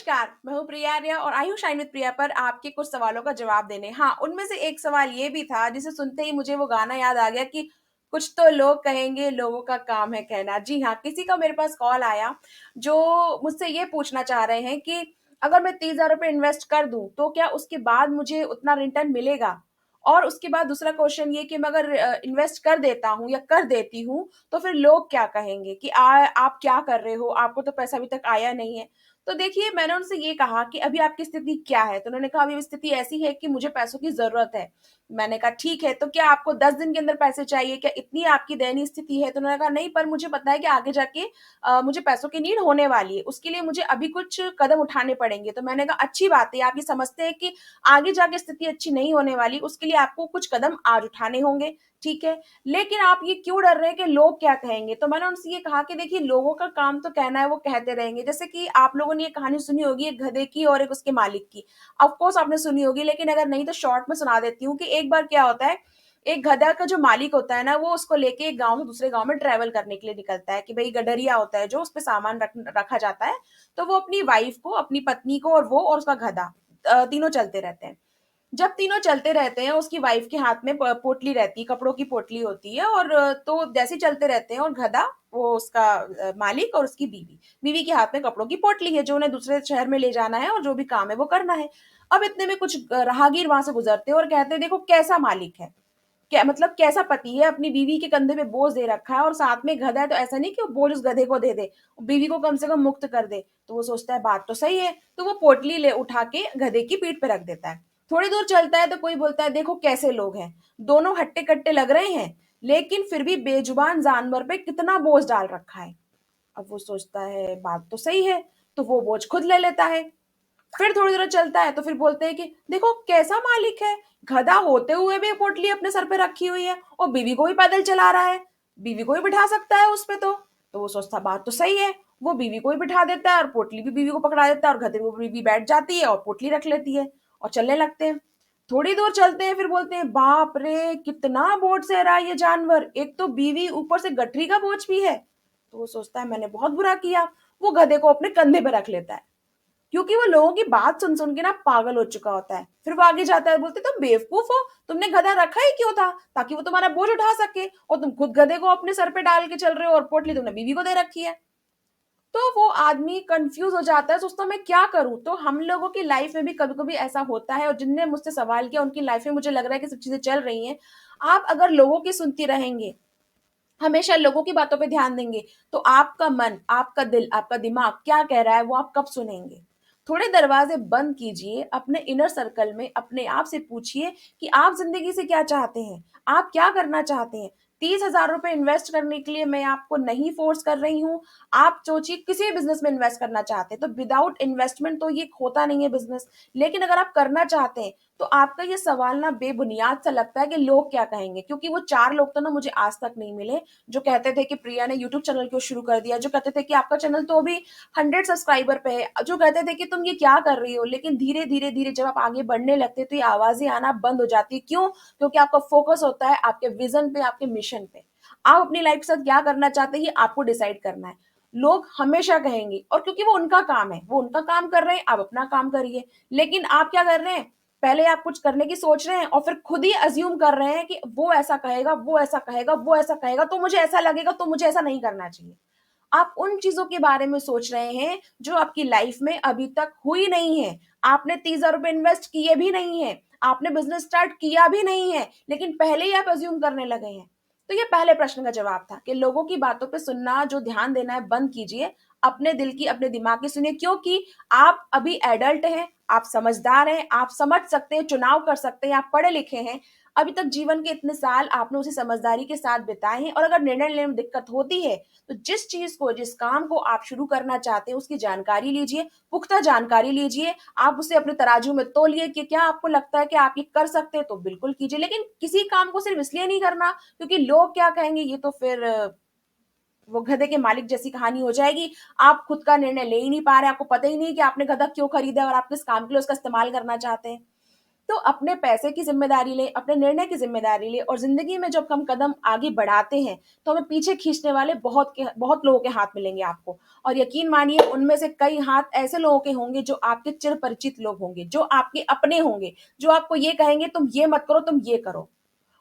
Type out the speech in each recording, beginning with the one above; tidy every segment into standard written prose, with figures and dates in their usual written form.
नमस्कार, मैं हूँ प्रिया आर्या और आई हूँ शाइन विद प्रिया पर आपके कुछ सवालों का जवाब देने। हाँ, उनमें से एक सवाल ये भी था जिसे सुनते ही मुझे वो गाना याद आ गया कि कुछ तो लोग कहेंगे, लोगों का काम है कहना। जी हाँ, किसी का मेरे पास कॉल आया जो मुझसे ये पूछना चाह रहे हैं कि अगर मैं 30,000 रुपए इन्वेस्ट कर दूँ, तो क्या उसके बाद मुझे उतना रिटर्न मिलेगा? और उसके बाद दूसरा क्वेश्चन ये कि मैं अगर इन्वेस्ट कर देता हूँ या कर देती हूँ, तो फिर लोग क्या कहेंगे कि आप क्या कर रहे हो? आपको तो पैसा अभी तक आया नहीं है। तो देखिए मैंने उनसे ये कहा कि अभी आपकी स्थिति क्या है? तो उन्होंने कहा अभी स्थिति ऐसी है कि मुझे पैसों की ज़रूरत है। मैंने कहा ठीक है, तो क्या आपको 10 दिन के अंदर पैसे चाहिए? क्या इतनी आपकी दयनीय स्थिति है? तो उन्होंने कहा नहीं, पर मुझे पता है कि आगे जाके मुझे पैसों की नीड होने वाली है। उसके लिए मुझे अभी कुछ कदम उठाने पड़ेंगे। तो मैंने कहा अच्छी बात है, आप ये समझते हैं कि आगे जाके स्थिति अच्छी नहीं होने वाली, उसके लिए आपको कुछ कदम आज उठाने होंगे, ठीक है। लेकिन आप ये क्यों डर रहे हैं कि लोग क्या कहेंगे? तो मैंने उनसे ये कहा कि देखिए लोगों का काम तो कहना है, वो कहते रहेंगे। जैसे कि आप लोगों ने ये कहानी सुनी होगी एक गधे की और एक उसके मालिक की। ऑफ कोर्स आपने सुनी होगी, लेकिन अगर नहीं तो शॉर्ट में सुना देती हूँ कि एक बार क्या होता है, एक गधा का जो मालिक होता है ना, वो उसको लेके एक गाँव से दूसरे गाँव में ट्रैवल करने के लिए निकलता है कि भई गडरिया होता है जो उसपे सामान रखा जाता है। तो वो अपनी वाइफ को, अपनी पत्नी को और वो और उसका गधा तीनों चलते रहते हैं। जब तीनों चलते रहते हैं, उसकी वाइफ के हाथ में पोटली रहती है, कपड़ों की पोटली होती है और तो जैसे ही चलते रहते हैं और गधा, वो उसका मालिक और उसकी बीवी, बीवी के हाथ में कपड़ों की पोटली है जो उन्हें दूसरे शहर में ले जाना है और जो भी काम है वो करना है। अब इतने में कुछ राहगीर वहां से गुजरते हैं और कहते हैं देखो कैसा मालिक है, क्या मतलब कैसा पति है, अपनी बीवी के कंधे पे बोझ दे रखा है और साथ में गधा है, तो ऐसा नहीं कि वो बोझ उस गधे को दे दे, बीवी को कम से कम मुक्त कर दे। तो वो सोचता है बात तो सही है, तो वो पोटली ले उठा के गधे की पीठ पे रख देता है। थोड़ी दूर चलता है तो कोई बोलता है देखो कैसे लोग हैं, दोनों हट्टे कट्टे लग रहे हैं, लेकिन फिर भी बेजुबान जानवर पे कितना बोझ डाल रखा है। अब वो सोचता है बात तो सही है, तो वो बोझ खुद ले लेता है। फिर थोड़ी देर चलता है तो फिर बोलते हैं कि देखो कैसा मालिक है, गधा होते हुए भी पोटली अपने सर पे रखी हुई है और बीवी को भी पैदल चला रहा है, बीवी को भी बिठा सकता है उस पे। तो वो सोचता बात तो सही है, वो बीवी को भी बिठा देता है और पोटली भी बीवी को पकड़ा देता है और गधे को बीवी बैठ जाती है और पोटली रख लेती है और चलने लगते हैं। थोड़ी दूर चलते हैं फिर बोलते हैं बाप रे कितना बोझ सह रहा है ये जानवर, एक तो बीवी ऊपर से गठरी का बोझ भी है। तो वो सोचता है मैंने बहुत बुरा किया, वो गधे को अपने कंधे पर रख लेता है, क्योंकि वो लोगों की बात सुन सुन के ना पागल हो चुका होता है। फिर वो आगे जाता है, बोलते तुम बेवकूफ हो, तुमने गधा रखा ही क्यों था? ताकि वो तुम्हारा बोझ उठा सके, और तुम खुद गधे को अपने सर पे डाल के चल रहे हो और पोटली तुमने बीवी को दे रखी है। तो वो आदमी कंफ्यूज हो जाता है, सोचता मैं क्या करूं। तो हम लोगों की लाइफ में भी कभी कभी ऐसा होता है और जिनने मुझसे सवाल किया उनकी लाइफ में मुझे लग रहा है कि सब चीजें चल रही हैं। आप अगर लोगों की सुनती रहेंगे, हमेशा लोगों की बातों पे ध्यान देंगे, तो आपका मन, आपका दिल, आपका दिमाग क्या कह रहा है वो आप कब सुनेंगे? थोड़े दरवाजे बंद कीजिए, अपने इनर सर्कल में अपने आप से पूछिए कि आप जिंदगी से क्या चाहते हैं, आप क्या करना चाहते हैं। 30,000 रुपए इन्वेस्ट करने के लिए मैं आपको नहीं फोर्स कर रही हूँ। आप सोचिए किसी भी बिजनेस में इन्वेस्ट करना चाहते हैं तो विदाउट इन्वेस्टमेंट तो ये होता नहीं है बिजनेस। लेकिन अगर आप करना चाहते हैं तो आपका ये सवाल ना बेबुनियाद सा लगता है कि लोग क्या कहेंगे, क्योंकि वो 4 लोग तो ना मुझे आज तक नहीं मिले जो कहते थे कि प्रिया ने यूट्यूब चैनल क्यों शुरू कर दिया, जो कहते थे कि आपका चैनल तो अभी 100 सब्सक्राइबर पे है, जो कहते थे कि तुम ये क्या कर रही हो। लेकिन धीरे धीरे धीरे जब आप आगे बढ़ने लगते हैं तो ये आवाजें आना बंद हो जाती है। क्यों? क्योंकि आपका फोकस होता है आपके विजन पे, आपके मिशन पे। आप अपनी लाइफ के साथ क्या करना चाहते हैं ये आपको डिसाइड करना है। लोग हमेशा कहेंगे, और क्योंकि वो उनका काम है, वो उनका काम कर रहे हैं, आप अपना काम करिए। लेकिन आप क्या कर रहे हैं, पहले आप कुछ करने की सोच रहे हैं और फिर खुद ही अज्यूम कर रहे हैं कि वो ऐसा कहेगा, वो ऐसा कहेगा, वो ऐसा कहेगा, तो मुझे ऐसा लगेगा, तो मुझे ऐसा नहीं करना चाहिए। आप उन चीजों के बारे में सोच रहे हैं जो आपकी लाइफ में अभी तक हुई नहीं है। आपने 30,000 रुपए इन्वेस्ट किए भी नहीं है, आपने बिजनेस स्टार्ट किया भी नहीं है, लेकिन पहले ही आप अज्यूम करने लगे हैं। तो ये पहले प्रश्न का जवाब था कि लोगों की बातों पे सुनना, जो ध्यान देना है बंद कीजिए, अपने दिल की, अपने दिमाग की सुनिए। क्योंकि आप अभी एडल्ट हैं, आप समझदार हैं, आप समझ सकते हैं, चुनाव कर सकते हैं, आप पढ़े लिखे हैं। अभी तक जीवन के इतने साल आपने उसी समझदारी के साथ बिताए हैं, और अगर निर्णय लेने में दिक्कत होती है तो जिस चीज को, जिस काम को आप शुरू करना चाहते हैं उसकी जानकारी लीजिए, पुख्ता जानकारी लीजिए। आप उसे अपने तराजू में तोलिए कि क्या आपको लगता है कि आप ये कर सकते हैं तो बिल्कुल कीजिए। लेकिन किसी काम को सिर्फ इसलिए नहीं करना क्योंकि लोग क्या कहेंगे, ये तो फिर वो गधे के मालिक जैसी कहानी हो जाएगी। आप खुद का निर्णय ले ही नहीं पा रहे, आपको पता ही नहीं कि आपने गधा क्यों खरीदा और आप किस काम के लिए उसका इस्तेमाल करना चाहते हैं। तो अपने पैसे की ज़िम्मेदारी लें, अपने निर्णय की ज़िम्मेदारी लें और ज़िंदगी में जब हम कदम आगे बढ़ाते हैं, तो हमें पीछे खींचने वाले बहुत लोगों के हाथ मिलेंगे आपको। और यकीन मानिए उनमें से कई हाथ ऐसे लोगों के होंगे जो आपके चिरपरिचित लोग होंगे, जो आपके अपने होंगे, जो आपको ये कहेंगे तुम ये मत करो, तुम ये करो।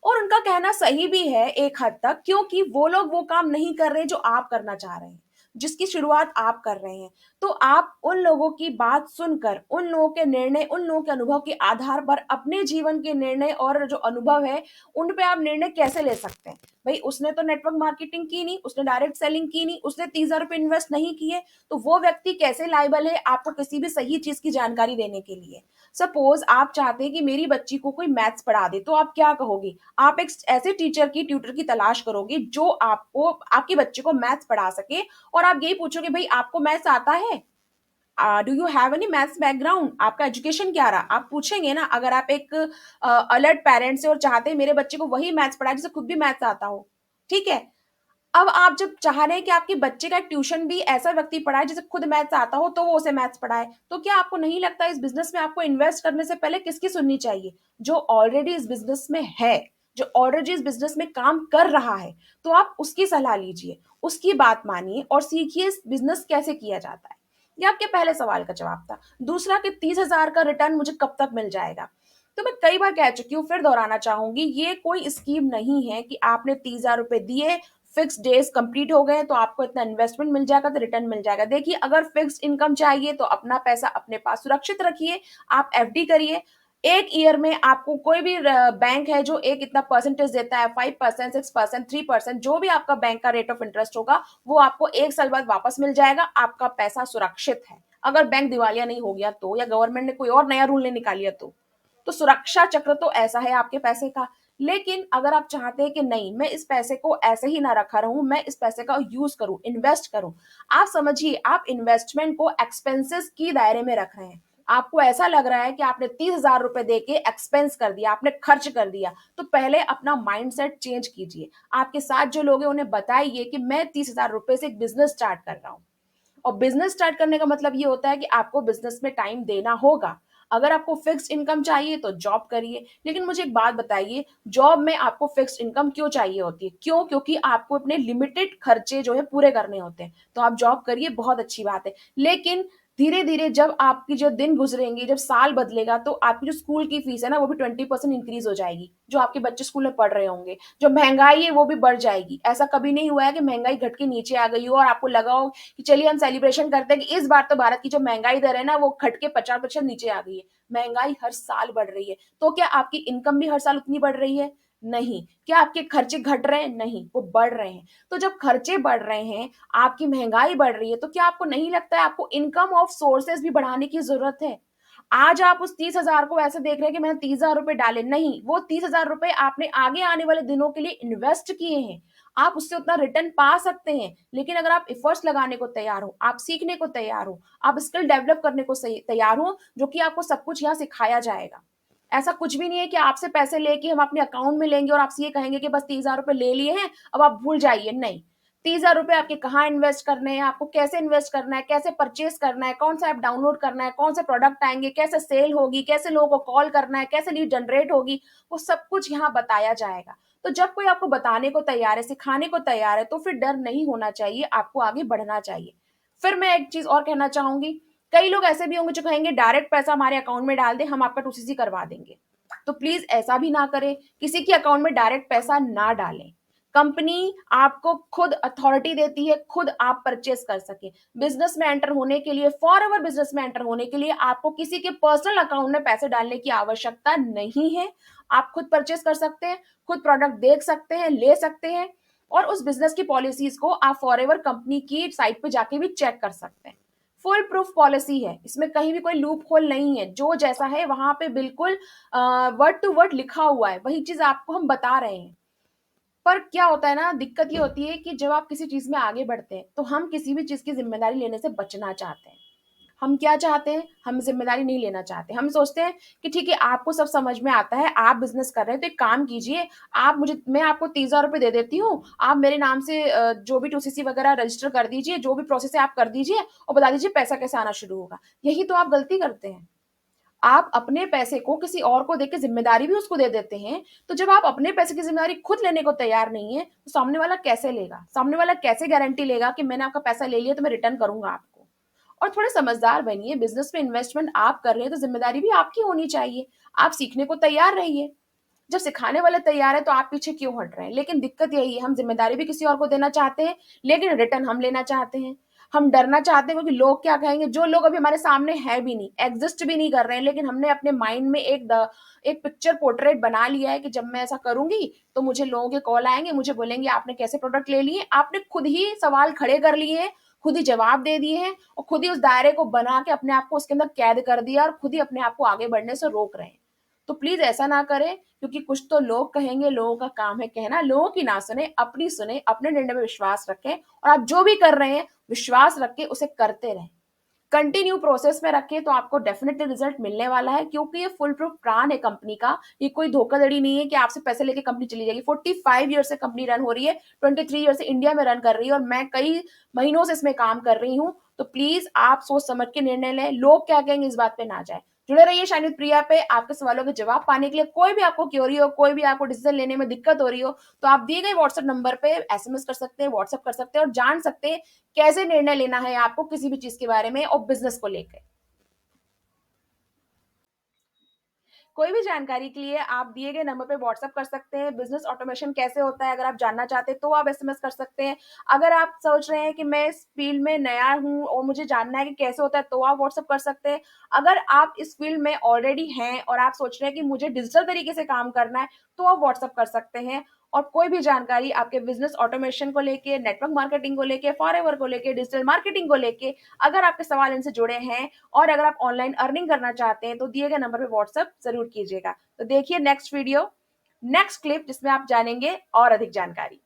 और उनका कहना सही भी है एक हद तक, क्योंकि वो लोग वो काम नहीं कर रहे जो आप करना चाह रहे हैं, जिसकी शुरुआत आप कर रहे हैं। तो आप उन लोगों की बात सुनकर, उन लोगों के निर्णय, उन लोगों के अनुभव के आधार पर अपने जीवन के निर्णय और जो अनुभव है, उन पे आप निर्णय कैसे ले सकते हैं। भाई उसने तो नेटवर्क मार्केटिंग की नहीं, उसने डायरेक्ट सेलिंग की नहीं, उसने 30,000 रुपए इन्वेस्ट नहीं किए, तो वो व्यक्ति कैसे लायबल है आपको किसी भी सही चीज की जानकारी देने के लिए। सपोज आप चाहते हैं कि मेरी बच्ची को कोई मैथ्स पढ़ा दे, तो आप क्या कहोगे? आप एक ऐसे टीचर की, ट्यूटर की तलाश करोगे जो आपको, आपके बच्चे को मैथ्स पढ़ा सके, और आप यही पूछोगे भाई आपको मैथ्स आता है, do you have any maths background, आपका एजुकेशन क्या रहा, आप पूछेंगे ना। अगर आप एक अलर्ट पेरेंट से और चाहते हैं मेरे बच्चे को वही मैथ्स पढ़ाए जिसे खुद भी मैथ्स आता हो, ठीक है। अब आप जब चाह रहे हैं कि आपके बच्चे का ट्यूशन भी ऐसा व्यक्ति पढ़ाए जिसे खुद मैथ्स आता हो, तो वो उसे मैथ्स पढ़ाए, तो क्या आपको नहीं लगता इस बिजनेस में आपको इन्वेस्ट करने से पहले किसकी सुननी चाहिए? जो ऑलरेडी इस बिजनेस में है, जो ऑलरेडी इस बिजनेस में काम कर रहा है, तो आप उसकी सलाह लीजिए, उसकी बात मानिए और सीखिए इस बिजनेस कैसे किया जाता है। ये आपके पहले सवाल का जवाब था। दूसरा कि 30,000 का रिटर्न मुझे कब तक मिल जाएगा? तो मैं कई बार कह चुकी हूँ, फिर दोहराना चाहूंगी, ये कोई स्कीम नहीं है कि आपने 30,000 रुपए दिए, फिक्स डेज कंप्लीट हो गए तो आपको इतना इन्वेस्टमेंट मिल जाएगा, तो रिटर्न मिल जाएगा। देखिए, अगर फिक्स्ड इनकम चाहिए तो अपना पैसा अपने पास सुरक्षित रखिए, आप एफडी करिए। एक ईयर में आपको कोई भी बैंक है जो एक इतना परसेंटेज देता है, 5%, 6%, 3%, जो भी आपका बैंक का रेट ऑफ इंटरेस्ट होगा, वो आपको एक साल बाद वापस मिल जाएगा। आपका पैसा सुरक्षित है। अगर बैंक दिवालिया नहीं हो गया तो, या गवर्नमेंट ने कोई और नया रूल नहीं निकाल लिया तो सुरक्षा चक्र तो ऐसा है आपके पैसे का। लेकिन अगर आप चाहते हैं कि नहीं, मैं इस पैसे को ऐसे ही ना रखा रहूं, मैं इस पैसे का यूज करूं, इन्वेस्ट करूं, आप समझिए आप इन्वेस्टमेंट को एक्सपेंसेस की दायरे में रख रहे हैं। आपको ऐसा लग रहा है कि आपने 30,000 रुपए दे के एक्सपेंस कर दिया, आपने खर्च कर दिया, तो पहले अपना माइंडसेट चेंज कीजिए। आपके साथ जो लोग हैं उन्हें बताइए कि मैं 30,000 रुपए से एक बिजनेस स्टार्ट कर रहा हूं। और बिजनेस स्टार्ट करने का मतलब ये होता है कि आपको बिजनेस में टाइम देना होगा। अगर आपको फिक्स्ड इनकम चाहिए तो जॉब करिए, लेकिन मुझे एक बात बताइए, जॉब में आपको फिक्स्ड इनकम क्यों चाहिए होती है? क्यों? क्योंकि आपको अपने लिमिटेड खर्चे जो है पूरे करने होते हैं, तो आप जॉब करिए, बहुत अच्छी बात है। लेकिन धीरे धीरे जब आपकी जो दिन गुजरेंगे, जब साल बदलेगा, तो आपकी जो स्कूल की फीस है ना, वो भी 20% इंक्रीज हो जाएगी, जो आपके बच्चे स्कूल में पढ़ रहे होंगे। जो महंगाई है वो भी बढ़ जाएगी। ऐसा कभी नहीं हुआ है कि महंगाई घट के नीचे आ गई हो और आपको लगा हो कि चलिए हम सेलिब्रेशन करते हैं कि इस बार तो भारत की जो महंगाई दर है ना, वो घट के 50% नीचे आ गई है। महंगाई हर साल बढ़ रही है, तो क्या आपकी इनकम भी हर साल उतनी बढ़ रही है? नहीं। क्या आपके खर्चे घट रहे हैं? नहीं, वो बढ़ रहे हैं। तो जब खर्चे बढ़ रहे हैं, आपकी महंगाई बढ़ रही है, तो क्या आपको नहीं लगता है आपको इनकम ऑफ सोर्सेज भी बढ़ाने की जरूरत है? आज आप उस 30,000 को ऐसे देख रहे हैं कि मैंने 30,000 रुपए डाले, नहीं, वो 30,000 रुपए आपने आगे आने वाले दिनों के लिए इन्वेस्ट किए हैं। आप उससे उतना रिटर्न पा सकते हैं। लेकिन अगर आप एफर्ट्स लगाने को तैयार हो, आप सीखने को तैयार हो, आप स्किल डेवलप करने को तैयार हो, जो कि आपको सब कुछ यहाँ सिखाया जाएगा। ऐसा कुछ भी नहीं है कि आपसे पैसे लेके हम अपने अकाउंट में लेंगे और आपसे ये कहेंगे कि बस 30,000 रुपए ले लिए हैं, अब आप भूल जाइए। नहीं, 30,000 रुपए आपके कहाँ इन्वेस्ट करने हैं, आपको कैसे इन्वेस्ट करना है, कैसे परचेज करना है, कौन सा ऐप डाउनलोड करना है, कौन से प्रोडक्ट आएंगे, कैसे सेल होगी, कैसे लोगों को कॉल करना है, कैसे लीड जनरेट होगी, वो सब कुछ यहाँ बताया जाएगा। तो जब कोई आपको बताने को तैयार है, सिखाने को तैयार है, तो फिर डर नहीं होना चाहिए, आपको आगे बढ़ना चाहिए। फिर मैं एक चीज और कहना चाहूंगी, कई लोग ऐसे भी होंगे जो कहेंगे डायरेक्ट पैसा हमारे अकाउंट में डाल दे, हम आपका टूसीसी करवा देंगे। तो प्लीज ऐसा भी ना करें, किसी के अकाउंट में डायरेक्ट पैसा ना डालें। कंपनी आपको खुद अथॉरिटी देती है, खुद आप परचेस कर सके। बिजनेस में एंटर होने के लिए, फॉर एवर बिजनेस में एंटर होने के लिए आपको किसी के पर्सनल अकाउंट में पैसे डालने की आवश्यकता नहीं है। आप खुद परचेस कर सकते हैं, खुद प्रोडक्ट देख सकते हैं, ले सकते हैं, और उस बिजनेस की पॉलिसीज को आप फॉर एवर कंपनी की साइट पे जाके भी चेक कर सकते हैं। फुल प्रूफ पॉलिसी है, इसमें कहीं भी कोई लूप होल नहीं है। जो जैसा है वहां पे बिल्कुल वर्ड टू वर्ड लिखा हुआ है, वही चीज आपको हम बता रहे हैं। पर क्या होता है ना, दिक्कत ये होती है कि जब आप किसी चीज में आगे बढ़ते हैं, तो हम किसी भी चीज की जिम्मेदारी लेने से बचना चाहते हैं। हम क्या चाहते हैं? हम जिम्मेदारी नहीं लेना चाहते। हम सोचते हैं कि ठीक है, आपको सब समझ में आता है, आप बिजनेस कर रहे हैं, तो एक काम कीजिए, आप मुझे, मैं आपको 30,000 रुपए दे देती हूँ, आप मेरे नाम से जो भी टूसीसी वगैरह रजिस्टर कर दीजिए, जो भी प्रोसेस है आप कर दीजिए, और बता दीजिए पैसा कैसे आना शुरू होगा। यही तो आप गलती करते हैं। आप अपने पैसे को किसी और को देके ज़िम्मेदारी भी उसको दे देते हैं, तो जब आप अपने पैसे की ज़िम्मेदारी खुद लेने को तैयार नहीं हैं, तो सामने वाला कैसे लेगा? सामने वाला कैसे गारंटी लेगा कि मैंने आपका पैसा ले लिया तो मैं रिटर्न करूँगा आपको? और थोड़े समझदार बनिए, बिज़नेस में इन्वेस्टमेंट आप कर रहे हैं तो ज़िम्मेदारी भी आपकी होनी चाहिए। आप सीखने को तैयार रहिए। जब सिखाने वाले तैयार है तो आप पीछे क्यों हट रहे हैं? लेकिन दिक्कत यही है, हम ज़िम्मेदारी भी किसी और को देना चाहते हैं, लेकिन रिटर्न हम लेना चाहते हैं। हम डरना चाहते हैं क्योंकि लोग क्या कहेंगे, जो लोग अभी हमारे सामने है भी नहीं, एग्ज़िस्ट भी नहीं कर रहे हैं, लेकिन हमने अपने माइंड में एक पिक्चर पोर्ट्रेट बना लिया है कि जब मैं ऐसा करूँगी, तो मुझे लोगों के कॉल आएँगे, मुझे बोलेंगे आपने कैसे प्रोडक्ट ले लिए? आपने खुद ही सवाल खड़े कर लिए हैं, खुद ही जवाब दे दिए हैं और खुद ही उस दायरे को बना के अपने आप को उसके अंदर कैद कर दिया और खुद ही अपने आप को आगे बढ़ने से रोक रहे हैं। तो प्लीज़ ऐसा ना करें, क्योंकि कुछ तो लोग कहेंगे, लोगों का काम है कहना, लोगों की ना सुने, अपनी सुने, अपने निर्णय में विश्वास रखें और आप जो भी कर रहे हैं, विश्वास रख के उसे करते रहें। कंटिन्यू प्रोसेस में रखें तो आपको डेफिनिटली रिजल्ट मिलने वाला है, क्योंकि ये फुल प्रूफ प्लान है कंपनी का। ये कोई धोखाधड़ी नहीं है कि आपसे पैसे लेके कंपनी चली जाएगी। 45 ईयर से कंपनी रन हो रही है, 23 ईयर से इंडिया में रन कर रही है और मैं कई महीनों से इसमें काम कर रही हूँ। तो प्लीज आप सोच समझ के निर्णय लें, लोग क्या कहेंगे इस बात पे ना जाए। जुड़े रहिए शाइन विद प्रिया पे। आपके सवालों के जवाब पाने के लिए, कोई भी आपको क्योरी हो, कोई भी आपको डिसीजन लेने में दिक्कत हो रही हो, तो आप दिए गए व्हाट्सएप नंबर पे एसएमएस कर सकते हैं, व्हाट्सएप कर सकते हैं और जान सकते हैं कैसे निर्णय लेना है आपको किसी भी चीज के बारे में और बिजनेस को लेकर। कोई भी जानकारी के लिए आप दिए गए नंबर पे व्हाट्सएप कर सकते हैं। बिजनेस ऑटोमेशन कैसे होता है अगर आप जानना चाहते हैं तो आप एसएमएस कर सकते हैं। अगर आप सोच रहे हैं कि मैं इस फील्ड में नया हूँ और मुझे जानना है कि कैसे होता है तो आप व्हाट्सएप कर सकते हैं। अगर आप इस फील्ड में ऑलरेडी हैं और आप सोच रहे हैं कि मुझे डिजिटल तरीके से काम करना है तो आप व्हाट्सएप कर सकते हैं। और कोई भी जानकारी आपके बिजनेस ऑटोमेशन को लेके, नेटवर्क मार्केटिंग को लेके, फॉरएवर को लेके, डिजिटल मार्केटिंग को लेके, अगर आपके सवाल इनसे जुड़े हैं और अगर आप ऑनलाइन अर्निंग करना चाहते हैं तो दिए गए नंबर पे व्हाट्सएप जरूर कीजिएगा। तो देखिए नेक्स्ट वीडियो, नेक्स्ट क्लिप जिसमें आप जानेंगे और अधिक जानकारी।